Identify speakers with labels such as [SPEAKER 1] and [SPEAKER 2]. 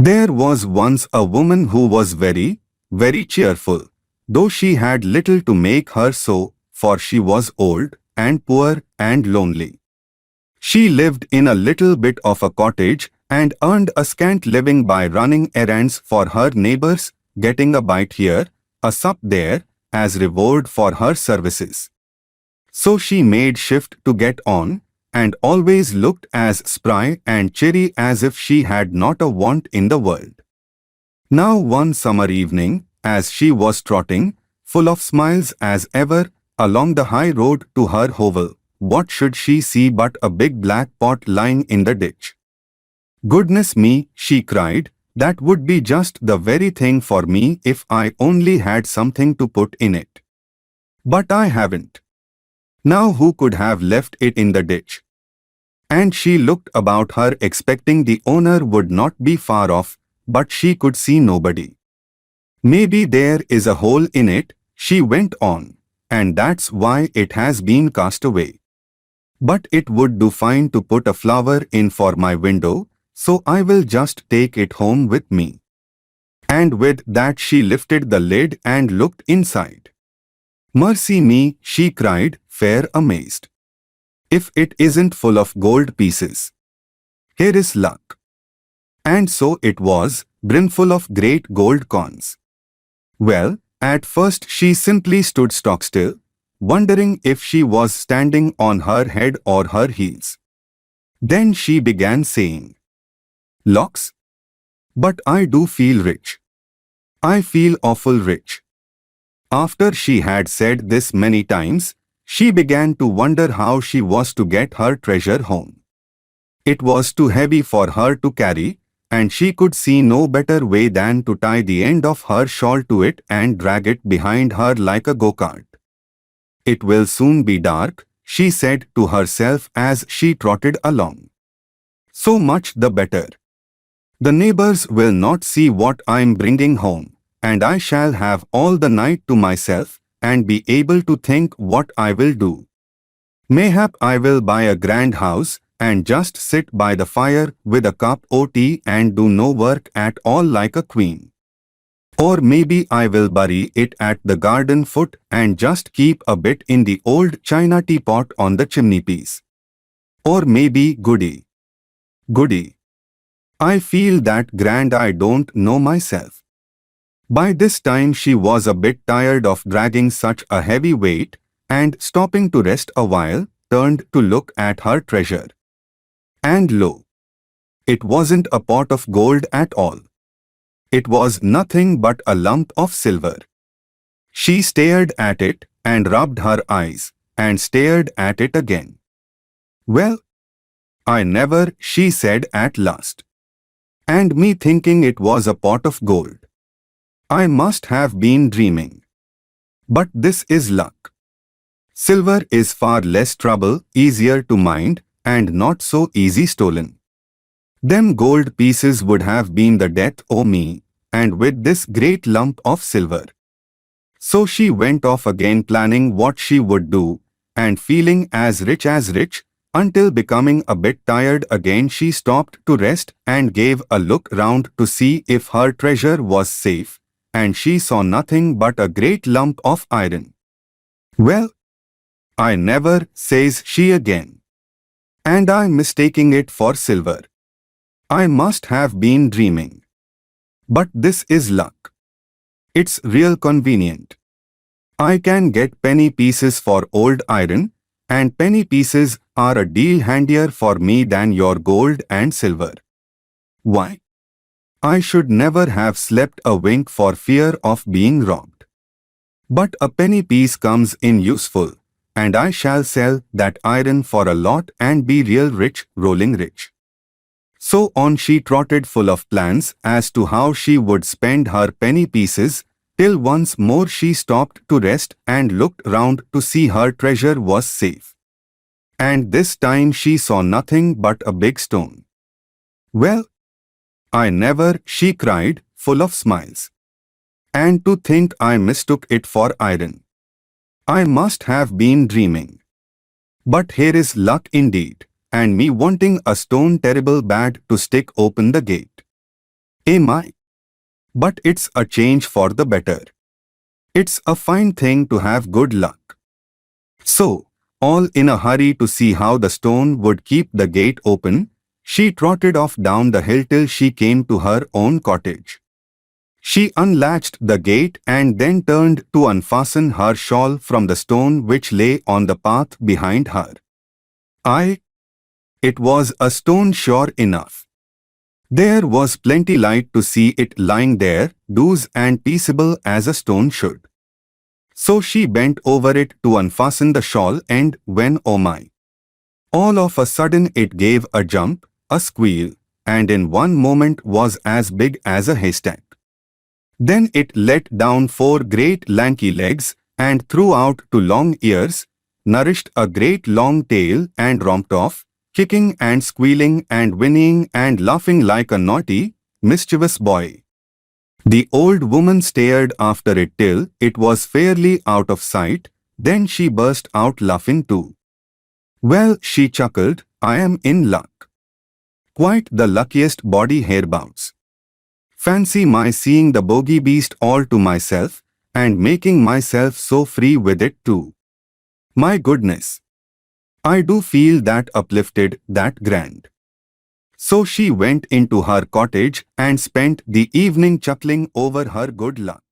[SPEAKER 1] There was once a woman who was very, very cheerful, though she had little to make her so, for she was old, and poor, and lonely. She lived in a little bit of a cottage, and earned a scant living by running errands for her neighbors, getting a bite here, a sup there, as reward for her services. So she made shift to get on, and always looked as spry and cheery as if she had not a want in the world. Now one summer evening, as she was trotting, full of smiles as ever, along the high road to her hovel, what should she see but a big black pot lying in the ditch? "Goodness me," she cried, "that would be just the very thing for me if I only had something to put in it. But I haven't. Now who could have left it in the ditch?" And she looked about her expecting the owner would not be far off, but she could see nobody. "Maybe there is a hole in it," she went on, "and that's why it has been cast away. But it would do fine to put a flower in for my window, so I will just take it home with me." And with that she lifted the lid and looked inside. "Mercy me," she cried, fair amazed. "If it isn't full of gold pieces. Here is luck." And so it was, brimful of great gold coins. Well, at first she simply stood stock still, wondering if she was standing on her head or her heels. Then she began saying, "Locks? But I do feel rich. I feel awful rich." After she had said this many times, she began to wonder how she was to get her treasure home. It was too heavy for her to carry, and she could see no better way than to tie the end of her shawl to it and drag it behind her like a go-kart. "It will soon be dark," she said to herself as she trotted along. "So much the better. The neighbors will not see what I'm bringing home, and I shall have all the night to myself, and be able to think what I will do. Mayhap I will buy a grand house, and just sit by the fire with a cup of tea and do no work at all like a queen. Or maybe I will bury it at the garden foot and just keep a bit in the old china teapot on the chimney-piece. Or maybe goody. Goody. I feel that grand I don't know myself." By this time she was a bit tired of dragging such a heavy weight, and stopping to rest a while, turned to look at her treasure. And lo! It wasn't a pot of gold at all. It was nothing but a lump of silver. She stared at it, and rubbed her eyes, and stared at it again. "Well, I never," she said at last. "And me thinking it was a pot of gold. I must have been dreaming. But this is luck. Silver is far less trouble, easier to mind, and not so easy stolen. Them gold pieces would have been the death o' me, and with this great lump of silver." So she went off again planning what she would do, and feeling as rich, until becoming a bit tired again she stopped to rest and gave a look round to see if her treasure was safe, and she saw nothing but a great lump of iron. "Well, I never," says she again. "And I mistaking it for silver. I must have been dreaming. But this is luck. It's real convenient. I can get penny pieces for old iron, and penny pieces are a deal handier for me than your gold and silver. Why? I should never have slept a wink for fear of being robbed. But a penny piece comes in useful, and I shall sell that iron for a lot and be real rich, rolling rich." So on she trotted full of plans as to how she would spend her penny pieces, till once more she stopped to rest and looked round to see her treasure was safe. And this time she saw nothing but a big stone. "Well, I never," she cried, full of smiles. "And to think I mistook it for iron. I must have been dreaming. But here is luck indeed, and me wanting a stone terrible bad to stick open the gate." My. But it's a change for the better. It's a fine thing to have good luck. So, all in a hurry to see how the stone would keep the gate open, she trotted off down the hill till she came to her own cottage. She unlatched the gate and then turned to unfasten her shawl from the stone which lay on the path behind her. It was a stone sure enough. There was plenty light to see it lying there, loose and peaceable as a stone should. So she bent over it to unfasten the shawl and when oh my! All of a sudden it gave a jump, a squeal, and in one moment was as big as a haystack. Then it let down 4 great lanky legs and threw out 2 long ears, nourished a great long tail and romped off, kicking and squealing and whinnying and laughing like a naughty, mischievous boy. The old woman stared after it till it was fairly out of sight, then she burst out laughing too. Well, she chuckled, I am in luck. Quite the luckiest body hereabouts. Fancy my seeing the Bogey-Beast all to myself, and making myself so free with it too. My goodness! I do feel that uplifted, that grand. So she went into her cottage and spent the evening chuckling over her good luck.